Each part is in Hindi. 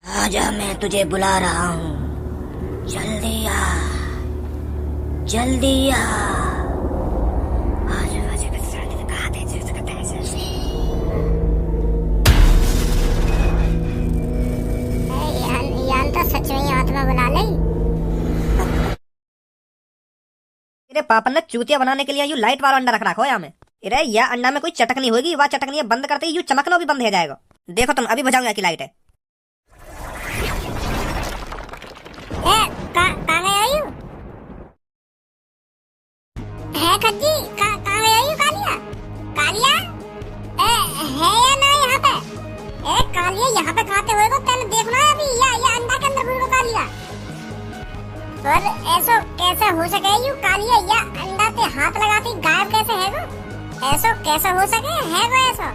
आजा, मैं तुझे बुला रहा हूँ। जल्दी आ, जल्दी आ। यान तो सच में आत्मा बुला ले। तेरे पापा ने चूतिया बनाने के लिए यू लाइट वाला अंडा रख रखा हो यहाँ में। अरे यह अंडा में कोई चटकनी होगी, वह चटकनी बंद करते ही यू चमकना भी बंद हो जाएगा। देखो तुम, अभी बजाऊंगा की लाइट है। कहाँ गए हो? है खज्जी, कहाँ गए हो? कालिया, कालिया है या ना यहाँ पे? कालिया यहाँ पे खाते हुए को तेने देखना है अभी, या अंडा के अंदर घुस कालिया। पर ऐसा कैसे हो सके यू कालिया, या अंडा पे हाथ लगाती गायब कैसे है वो? ऐसा कैसे हो सके है वो? ऐसा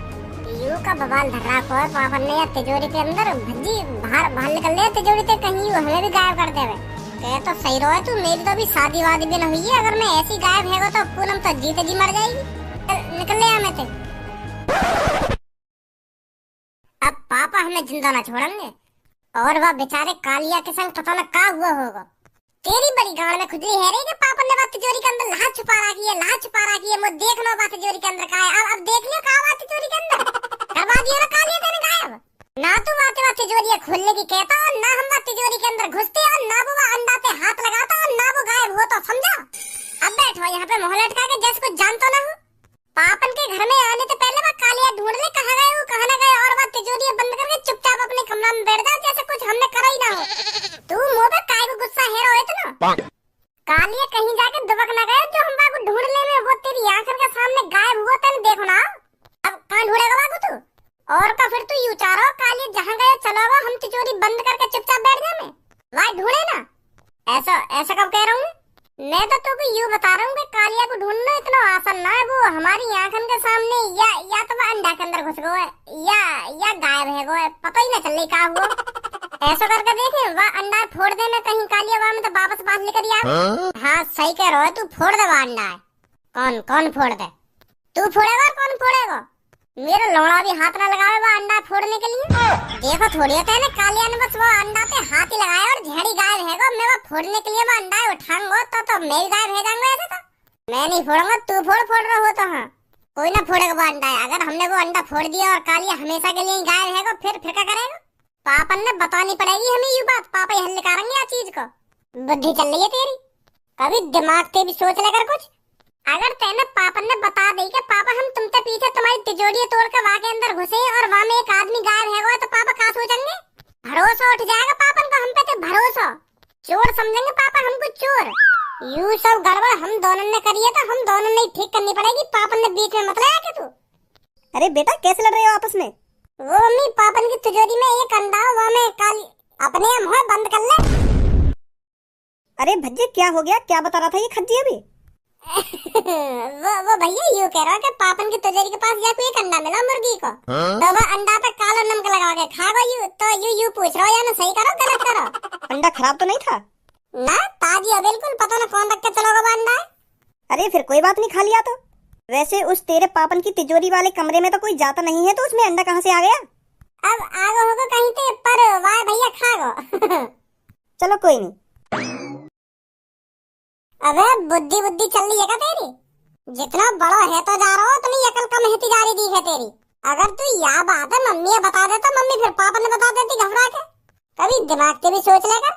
यू का बवाल धर रहा को पापा ने या तिजोरी के अंदर भज्जी बाहर निकल ले तिजोरी से, कहीं हमें भी गायब कर देवे। कह तो सही रहो तू, मेरी तो अभी शादी वादी भी न हुई है। अगर मैं ऐसी गायब है तो पूनम तो जीते जी मर जाएगी। निकल ले हमें से। अब पापा हमें जिंदा ना छोड़ेंगे, और वह बेचारे कालिया के संग पता न क्या हुआ होगा। तेरी बड़ी गाड़ में खुजली है रे कि पापा ने बात तिजोरी के अंदर लाश छुपा रखी है, लाश छुपा रखी है। मैं देख लो बात तिजोरी के अंदर का है। अब देख लियो का बात तिजोरी के अंदर करवा दिया ना कालिया तेने गायब। ना तू बात तिजोरी खोलने की कहता, और ना हम बात तिजोरी के अंदर घुसते, और ना वो अंडा पे हाथ लगाता, और ना वो गायब हो। तो समझा? अब बैठो यहाँ पे मोहल्ला लटका के जैसे कुछ जानता ना हो। पापन के घर में आने से पहले वह कालिया ढूंढ ले कहाँ गए वो, कहाँ न गए, और वह तिजोरी बंद करके चुपचाप अपने कमरा में बैठ जाओ जैसे कुछ हमने करा ही ना हो। तू मुंह पे काय को गुस्सा है रो इतना? कालिया कहीं जाके दुबक ना गए जो हम बाबू ढूंढने में वो तेरी आंखों के सामने गायब हुआ तेने देखो ना। अब कहाँ ढूंढेगा बाबू तू? और का फिर तू यूं चाह रहा हो कालिया जहाँ गए चलो वो हम तिजोरी बंद करके चुपचाप बैठ जाए में? वह ढूंढे ना। ऐसा कब कह रहा हूँ मैं तो तुमको यूं बता रहा हूँ कि कालिया को ढूंढना इतना आसान ना है। वो हमारी आंखों के सामने या तो वह अंडा के अंदर घुस गया है, या गायब है वो, पता ही ना चल रही कहाँ हुआ। ऐसा करके देखे वह अंडा फोड़ देना कहीं कालिया वहाँ में तो वापस बात लेकर आ। हाँ सही कह रहा है तू, फोड़ दे वह अंडा है। कौन फोड़ दे? तू फोड़ेगा और कौन फोड़ेगा? मेरा लौड़ा भी हाथ ना लगावे वो अंडा फोड़ने के लिए। देखो थोड़ी होता है ना, कालिया ने बस वो अंडा पे हाथ ही लगाया और झड़ी गायब है वो। मैं वो फोड़ने के लिए वो अंडा उठाऊंगा तो मैं भी गायब हो जाऊंगा। ऐसे तो मैं नहीं फोड़ूंगा, तू फोड़ रहा हो तो। हाँ कोई ना फोड़ेगा वो अंडा है। अगर हमने वो अंडा फोड़ दिया और कालिया हमेशा के लिए गायब है फिर क्या करेगा? पापन ने बतानी पड़ेगी हमें ये बात। पापा ही हल निकालेंगे या चीज को। बुद्धि चल रही है तेरी, कभी दिमाग से भी सोच लेकर कुछ। अगर तेने पापन ने बता दी कि पापा हम तुमसे पीछे तुम्हारी तिजोरी तोड़ के वहाँ के अंदर घुसे और वहाँ में एक आदमी गायब है तो पापा क्या सोचेंगे? भरोसा उठ जाएगा पापन को हम पे। तो भरोसा चोर समझेंगे पापा हमको चोर। यू सब गड़बड़ हम दोनों ने करी है तो हम दोनों ने ठीक करनी पड़ेगी। पापन ने बीच में मत लाया कि तू। अरे बेटा कैसे लड़ रहे हो आपस में? वो मम्मी पापन की तिजोरी में एक अंडा वहाँ में काली अपने मुँह बंद कर ले। अरे भज्जे क्या हो गया, क्या बता रहा था ये खज्जी अभी? वो भैया यूं कह रहा है कि पापन की तिजोरी के पास जाके एक अंडा मिला मुर्गी को। तो वो अंडा पे काला नमक लगा के खा गई। तो यू पूछ रहा हो या ना सही करो गलत करो? अंडा खराब तो नहीं था ना? ताजी है बिल्कुल, पता ना कौन रख के चलोगा वो अंडा। अरे फिर कोई बात नहीं, खा लिया तो। वैसे उस तेरे पापन की तिजोरी वाले कमरे में तो कोई जाता नहीं है, तो उसमें अंडा कहाँ से आ गया? अब आगे होगा कहीं पे, पर वाह भैया खा गो। चलो कोई नहीं। अबे बुद्धि चल रही है क्या तेरी? जितना बड़ा है तो जा रहा हो उतनी अकल कम होती जा रही है तेरी। अगर तू यह बात है मम्मी बता दे तो मम्मी फिर पापा ने बता देती घबरा के। कभी दिमाग से भी सोच लेगा।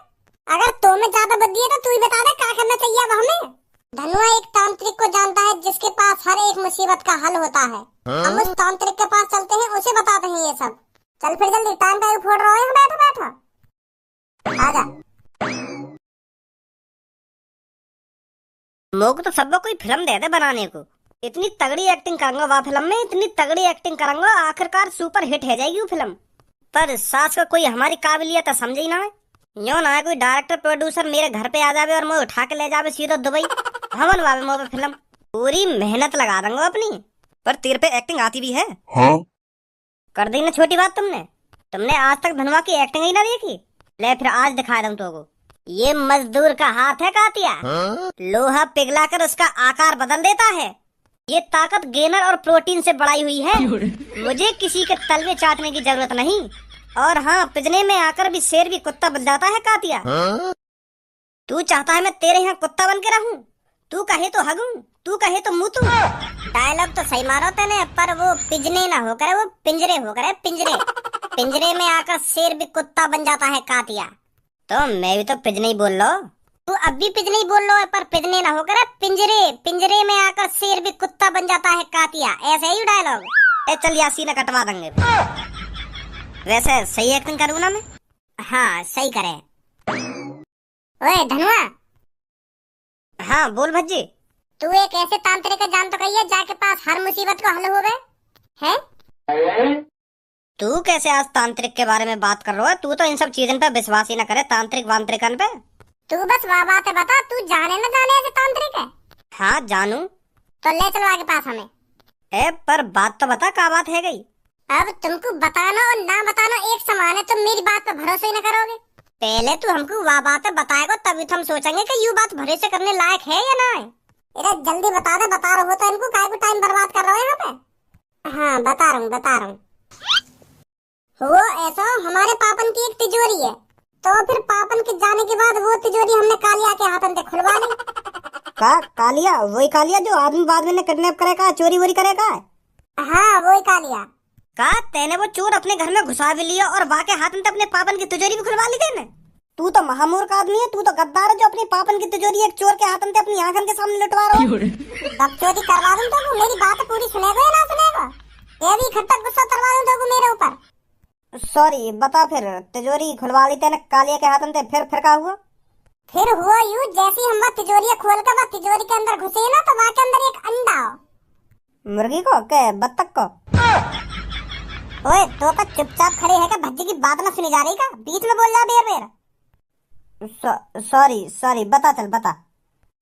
अगर तो में ज्यादा बुद्धि है तो तू ही बता दे क्या करना चाहिए अब हमें। धनुआ एक तांत्रिक को जानता है जिसके पास हर एक मुसीबत का हल होता है। हम उस तांत्रिक के पास चलते हैं, उसे बताते हैं ये सब। चल फिर जल्दी, टाइम का फोड़ रहा है। बैठो आजा। लोग तो सबको कोई फिल्म दे दे बनाने को। इतनी तगड़ी एक्टिंग करूंगा वह फिल्म में, इतनी तगड़ी एक्टिंग करूंगा आखिरकार सुपर हिट हो जाएगी वो फिल्म। पर सास को कोई हमारी काबिलियत समझ ही ना है। यो ना है कोई डायरेक्टर प्रोड्यूसर मेरे घर पे आ जावे और मैं उठा के ले जावे सीधा दुबई। हमन वावे मोबे फिल्म पूरी मेहनत लगा दूंगा अपनी। पर तेरे पे एक्टिंग आती भी है। हाँ? कर दी ना छोटी बात तुमने आज तक धनवा की एक्टिंग ही ना देखी। ले फिर आज दिखा दूं तुमको। ये मजदूर का हाथ है कातिया। लोहा पिघलाकर उसका आकार बदल देता है। ये ताकत गेनर और प्रोटीन से बढ़ाई हुई है। मुझे किसी के तलवे चाटने की जरूरत नहीं। और हाँ, पिजने में आकर भी शेर भी कुत्ता बन जाता है कातिया। तू चाहता है मैं तेरे यहाँ कुत्ता बन के रहूं? तू कहे तो हगूं, तू कहे तो मुतूं। डायलॉग तो सही मारो तूने, पर वो पिजने ना होकर वो पिंजरे होकर है, पिंजरे। पिंजरे में आकर शेर भी कुत्ता बन जाता है कातिया। तो मैं भी तो पिजने ही बोल लो। तू अब भी पिजने ही बोल लो है, पर पिजने ना होकर है पिंजरे। पिंजरे में आकर शेर भी कुत्ता बन जाता है कातिया, ऐसे ही डायलॉग। ए चल यासी ना कटवा देंगे। वैसे सही एक्टिंग करूँ ना मैं? हाँ सही करे। ओए धनुआ, हाँ बोल भज्जी। तू एक ऐसे तांत्रिक का जान तो कहिए जाके पास हर मुसीबत को हल हो गए है। तू कैसे आज तांत्रिक के बारे में बात कर रहा है? तू तो इन सब चीजों पे विश्वास ही न करे, तांत्रिक वांत्रिकन पे। तू बस वाह बात है बता, तू जाने न जाने ऐसे तांत्रिक है? हाँ जानू। तो ले चलो आगे पास हमें। ए पर बात तो बता, क्या बात है गई? अब तुमको बताना और ना बताना एक समान है, तुम मेरी बात पर भरोसा ही न करोगे। पहले तू हमको वाह बात बताएगा, तभी तो हम सोचेंगे कि यू बात भरोसे करने लायक है या ना है। इधर जल्दी बता दे, बता रहे हो तो इनको काहे को टाइम बर्बाद कर रहे हो यहाँ पे। हाँ बता रहा हूँ। वो ऐसा हमारे पापन की एक तिजोरी है, तो फिर पापन के जाने के बाद वो तिजोरी हमने कालिया के हाथों से खुलवा ली। का कालिया? वही कालिया जो आदमी बाद में किडनैप करेगा, चोरी वोरी करेगा? हाँ वही कालिया। का तेने वो चोर अपने घर में घुसा भी लिया और वहाँ के हाथ में अपने पापन की तिजोरी भी खुलवा ली तेने? तू तो महामूर्ख आदमी है, तू तो गद्दार है जो अपनी पापन की तिजोरी एक चोर के हाथ में अपनी आंखन के सामने लुटवा रहा है। बकचोदी करवा दूं तो मेरी बात पूरी सुनेगा या ना सुनेगा? ये भी इकट्ठा गुस्सा करवा दूं तो मेरे ऊपर। सॉरी बता, फिर तिजोरी खुलवा ली तेने कालिया के हाथ में, फिर क्या हुआ? फिर हुआ यूं, जैसे ही हम तिजोरी खोल कर वह तिजोरी के अंदर घुसे ना, तो वहाँ के अंदर एक अंडा। मुर्गी को के बत्तख को? ओए तो का चुपचाप खड़े है क्या? भज्जी की बात ना सुनी जा रही का? बीच में बोल जा बेर बेर। सॉरी बता, चल बता।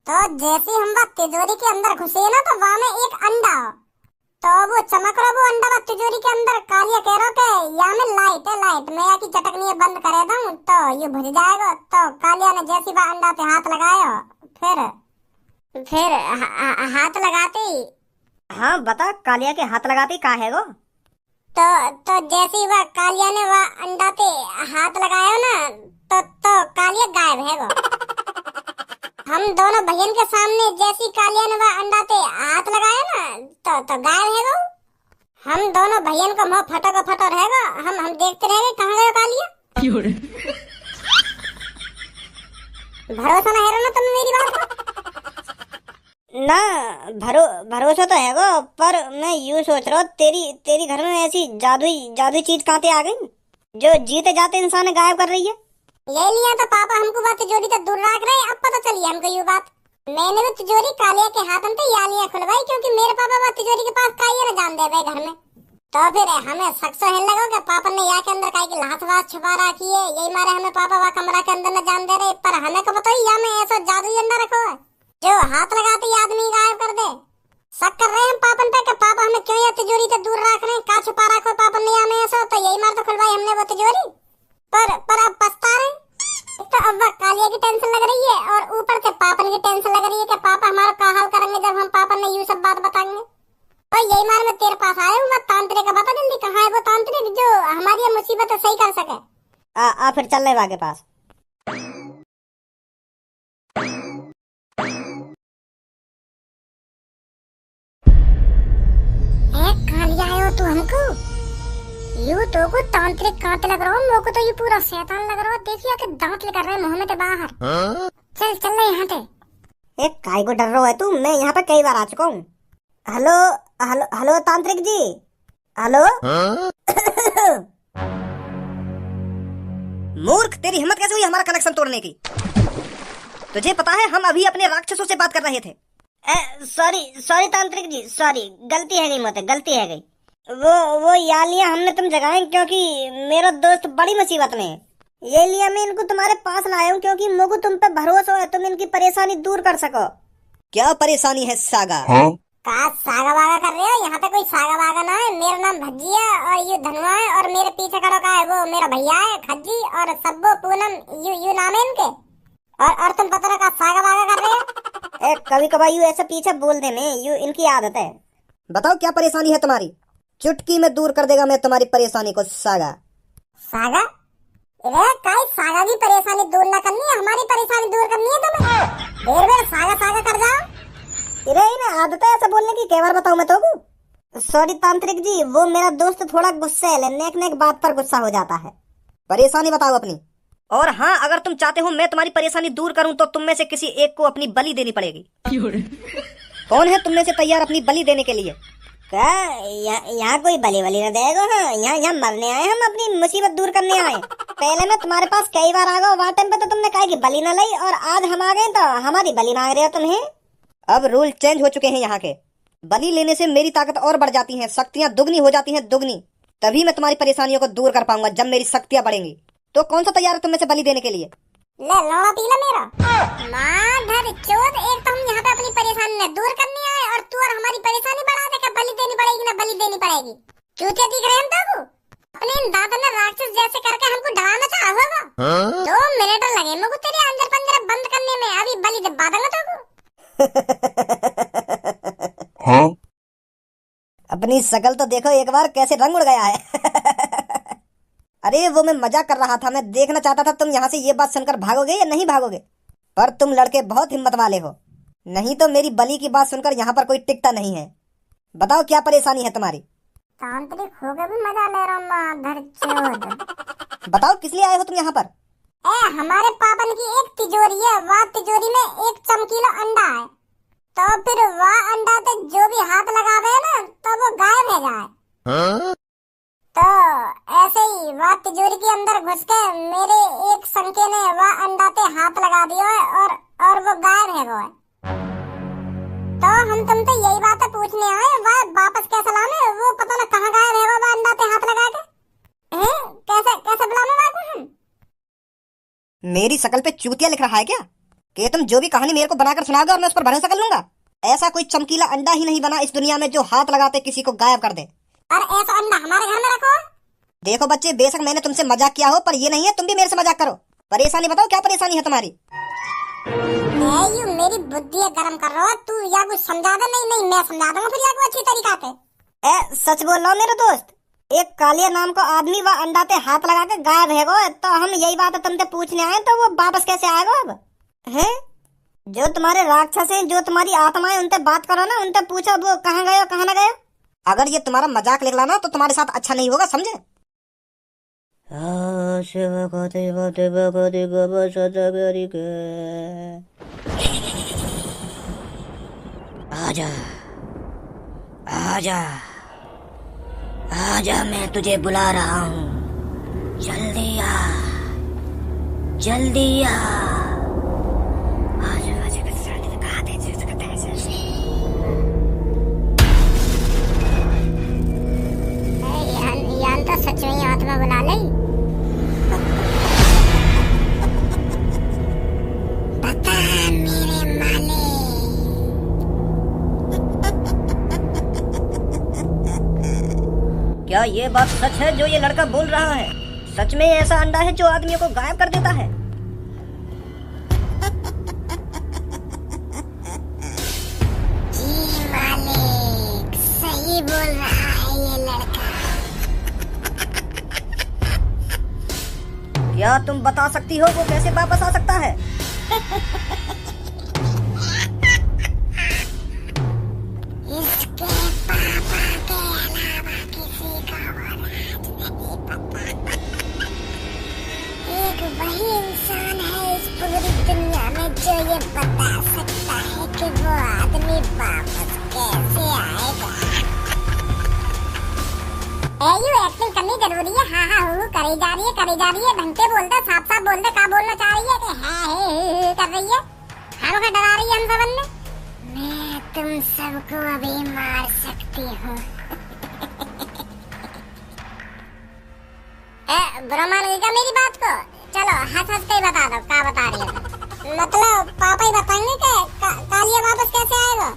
तो जैसे हम वह तिजोरी के अंदर घुसे ना, तो वहाँ में एक अंडा, तो वो चमक रहा वो अंडा वह तिजोरी के अंदर। कालिया कह रहा के यहाँ में लाइट है, लाइट मैं यहाँ की चटकनी है बंद करे दूं तो ये बुझ जाएगा। तो कालिया ने जैसी वह अंडा पे हाथ लगाया, फिर हाथ लगाते। हाँ बता, कालिया के हाथ लगाते का है वो? तो जैसे ही वह कालिया ने वह अंडा पे हाथ लगाया ना, तो कालिया गायब है वो। हम दोनों भैयन के सामने जैसी कालिया ने वह अंडा पे हाथ लगाया ना, तो गायब है वो। हम दोनों भैयन का मुंह फटो रहेगा, हम देखते रहेंगे कहाँ गया कालिया। भरोसा ना है ना तुम मेरी बात का? ना भरोसा तो है वो, पर मैं यूँ सोच रहा हूँ तेरी घर में ऐसी जादुई चीज कहाँ पे आ गई जो जीते जाते इंसान गायब कर रही है? ले लिया तो पापा हमको बात तिजोरी तक दूर रख रहे, अब पता चली हमको ये बात। मैंने वो तिजोरी कालिया के हाथ में यालियां खुलवाई, क्योंकि मेरे पापा बात तिजोरी के पास कालिया न जान दे गए घर में। तो फिर हमें सक्सो हिल लगा कि पापा ने यहाँ के अंदर काई की लाश छुपा रखी है, यही मारे हमें पापा वहाँ कमरा के अंदर न जान दे रहे। पर हमें को बताओ यहाँ में ऐसा जादुई अंडा रखो है जो हाथ लगाते ही आदमी गायब कर दे। शक कर रहे हैं हम पापन पे कि पापा हमें क्यों यह तिजोरी से दूर रख रहे हैं, का छुपा रखो पापन ने यहाँ में ऐसा। तो यही मार तो खुलवाई हमने वो तिजोरी, पर अब पछता रहे। तो अब वह कालिया की टेंशन लग रही है और ऊपर से पापन की टेंशन लग रही है कि पापा हमारा क्या हाल करेंगे जब हम पापन ने यूं सब बात बताएंगे। और यही मार मैं तेरे पास आया हूँ, मैं तांत्रिक का बता जल्दी कहाँ है वो तांत्रिक जो हमारी ये मुसीबत सही कर सके। आ फिर चल रहे के पास। कालिया आयो तू हमको यू तो को तांत्रिक कांटे लग रहा हूँ, मेरे को तो ये पूरा शैतान लग रहा है। देखिए कि दांत लेकर रहे मुंह में से बाहर। चल ले यहाँ पे। एक काय को डर रहा है तू? मैं यहाँ पे कई बार आ चुका हूँ। हेलो तांत्रिक जी, हेलो। मूर्ख, तेरी हिम्मत कैसे हुई हमारा कनेक्शन तोड़ने की? तुझे पता है हम अभी अपने राक्षसों से बात कर रहे थे। सॉरी तांत्रिक जी, सॉरी, गलती है गई, मुझसे गलती है गई। वो यालियां हमने तुम जगाएं क्योंकि मेरा दोस्त बड़ी मुसीबत में है। ये लिया मैं इनको तुम्हारे पास लाया हूँ क्योंकि मुझे तुम पे भरोसा है, तुम इनकी परेशानी दूर कर सको। क्या परेशानी है सागा? का सागा वागा कर रहे हो? यहाँ पे कोई सागा वागा ना है। मेरा नाम भज्जी है और ये धनुआ है और मेरे पीछे खड़ा का है वो मेरा भैया है खज्जी और सब्बो पूनम, यू नाम है इनके। और तुम पता का सागा वागा कर रहे हो? कभी कभार यू ऐसे पीछे बोल देने, यू इनकी आदत है। बताओ क्या परेशानी है तुम्हारी? चुटकी में दूर कर देगा मैं तुम्हारी परेशानी को सागा। सागा, अरे काई सागा की परेशानी दूर ना करनी है, हमारी परेशानी दूर करनी है तुम्हें। देर बेर सागा सागा कर जाओ। अरे ना आदत है ऐसा बोलने की, कई बार बताऊं मैं तो। सॉरी तांत्रिक जी, वो मेरा दोस्त थोड़ा गुस्से है, नेक नेक बात पर गुस्सा हो जाता है। परेशानी बताओ अपनी। और हाँ, अगर तुम चाहते हो मैं तुम्हारी परेशानी दूर करूं तो तुम में से किसी एक को अपनी बलि देनी पड़ेगी। कौन है तुम में से तैयार अपनी बलि देने के लिए? क्या यहाँ कोई बलि बलि न देगा? हाँ, यहाँ मरने आए, हम अपनी मुसीबत दूर करने आए। पहले मैं तुम्हारे पास कई बार आ गया, वहाँ टाइम पे तो तुमने कहा कि बलि न लाई, और आज हम आ गए तो हमारी बलि मांग रहे हो तुम्हें। अब रूल चेंज हो चुके हैं यहाँ के। बलि लेने से मेरी ताकत और बढ़ जाती है, शक्तियाँ दुगनी हो जाती हैं, दुगनी। तभी मैं तुम्हारी परेशानियों को दूर कर पाऊंगा जब मेरी शक्तियाँ बढ़ेंगी। तो कौन सा तैयार है तुम में से बलि देने के लिए? ले लौड़ा पीला मेरा माधर चोद, एक तो हम यहाँ पे अपनी परेशानी न दूर करने आए और तू और हमारी परेशानी बढ़ा दे। क्या बलि देनी पड़ेगी ना बलि देनी पड़ेगी? चूतिया दिख रहे हैं हम अपने इन दादा ने राक्षस जैसे करके हमको डराना चाहा होगा। 2 मिनट लगे मुझको तेरे अंदर पंजरा बंद करने में, अभी बलि दे बादंगा तो। हाँ? अपनी शकल तो देखो एक बार, कैसे रंग उड़ गया है। अरे वो मैं मजाक कर रहा था, मैं देखना चाहता था तुम यहाँ से ये बात सुनकर भागोगे या नहीं भागोगे। पर तुम लड़के बहुत हिम्मत वाले हो, नहीं तो मेरी बलि की बात सुनकर यहाँ पर कोई टिकता नहीं है। बताओ क्या परेशानी है तुम्हारी? तांत्रिक होकर भी मजा ले रहा हूँ माधर चोद। बताओ किस लिए आए हो तुम यहाँ पर? हमारे पापन की एक तिजोरी है, वह तिजोरी में एक चमकीला अंडा है, तो फिर वह अंडा पे जो भी हाथ लगावे ना तो वो गायब हो जाए। तो ऐसे ही वह तिजोरी के अंदर घुस के मेरे एक संके ने वह अंडा पे हाथ लगा दिया है और वो गायब है वो। तो हम तुमसे यही बात पूछने आए, वह वापस कैसे लाने? वो पता ना कहाँ गायब है वो अंडा पे हाथ लगा के। कैसे कैसे बुलाने वापस हम? मेरी शकल पे चूतिया लिख रहा है क्या कि तुम जो भी कहानी मेरे को बनाकर सुनाओगे और मैं उस पर भरोसा कर लूंगा? ऐसा कोई चमकीला अंडा ही नहीं बना इस दुनिया में जो हाथ लगाते किसी को गायब कर दे। और ऐसा अंडा हमारे घर में रखो। देखो बच्चे, बेशक मैंने तुमसे मजाक किया हो, पर ये नहीं है तुम भी मेरे से मजाक करो। परेशानी बताओ, क्या परेशानी है तुम्हारी? यू मेरी बुद्धि गरम कर रहा है तू, या कुछ समझा दे। नहीं मैं समझा दूंगा फिर या कुछ अच्छी तरीका से। सच बोल रहा हूँ मेरे दोस्त, एक कालिया नाम का आदमी वह अंडा पे हाथ लगा के गायब है वो। तो हम यही बात तुमसे पूछने आए, तो वो वापस कैसे आएगा अब? है जो तुम्हारे राक्षस हैं, जो तुम्हारी आत्मा है, उनसे बात करो ना, उनसे पूछो वो कहाँ गए कहाँ न गए। अगर ये तुम्हारा मजाक निकला ना तो तुम्हारे साथ अच्छा नहीं होगा, समझे? आजा आजा आजा, मैं तुझे बुला रहा हूँ, जल्दी आ जल्दी आ। यान तो सच में आत्मा बुला ले। बता मेरे माले। क्या ये बात सच है जो ये लड़का बोल रहा है? सच में ऐसा अंडा है जो आदमियों को गायब कर देता है? जी मालिक, सही बोल रहा है ये लड़का। क्या तुम बता सकती हो वो कैसे वापस आ सकता है? इसके पापा के अलावा किसी को राज नहीं पता। एक वही इंसान है इस पूरी दुनिया में जो ये बता सकता है कि वो आदमी वापस कैसे आएगा। यू एक्टिंग करनी जरूरी है। हाँ हूँ करी जा रही है ढंग से बोल दे, साफ साफ बोल दे क्या बोलना चाह रही है कि है कर रही है। हम डरा रही है हम सबन ने। मैं तुम सबको अभी मार सकती हूँ। बुरा मान गई क्या मेरी बात को? चलो हंस के ही बता दो क्या बता रही है। मतलब पापा ही बताएंगे कि कालिया वापस कैसे आएगा।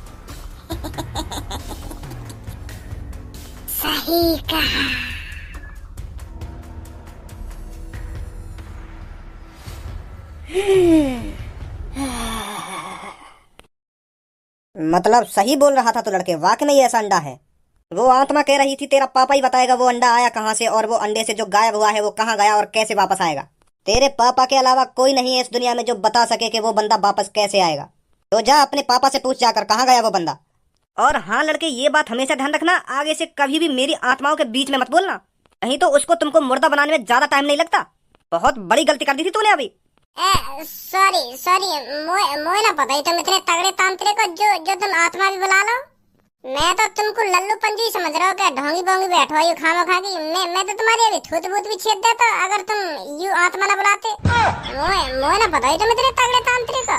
सही कहा। मतलब सही बोल रहा था तो लड़के, वाकई में ऐसा अंडा है? वो आत्मा कह रही थी तेरा पापा ही बताएगा वो अंडा आया कहाँ से, और वो अंडे से जो गायब हुआ है वो कहाँ गया और कैसे वापस आएगा। तेरे पापा के अलावा कोई नहीं है इस दुनिया में जो बता सके कि वो बंदा वापस कैसे आएगा। तो जा अपने पापा से पूछ जाकर कहाँ गया वो बंदा। और हाँ लड़के, ये बात हमेशा ध्यान रखना, आगे से कभी भी मेरी आत्माओं के बीच में मत बोलना, नहीं तो उसको तुमको मुर्दा बनाने में ज्यादा टाइम नहीं लगता। बहुत बड़ी गलती कर दी थी तूने अभी। सॉरी सॉरी, मोए ना पता ही तुम इतने तगड़े तांत्रिक हो जो तुम आत्मा भी बुला लो। मैं तो तुमको लल्लू पंजू ही समझ रहा हूँ, क्या ढोंगी बोंगी बैठो यू खामो खा की। मैं तो तुम्हारी अभी थूत बूत भी छेद देता अगर तुम यू आत्मा ना बुलाते। मोए ना पता ही तुम इतने तगड़े तांत्रिक हो।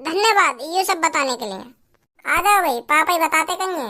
धन्यवाद ये सब बताने के लिए। आ जाओ भाई, पापा ही बताते कहीं।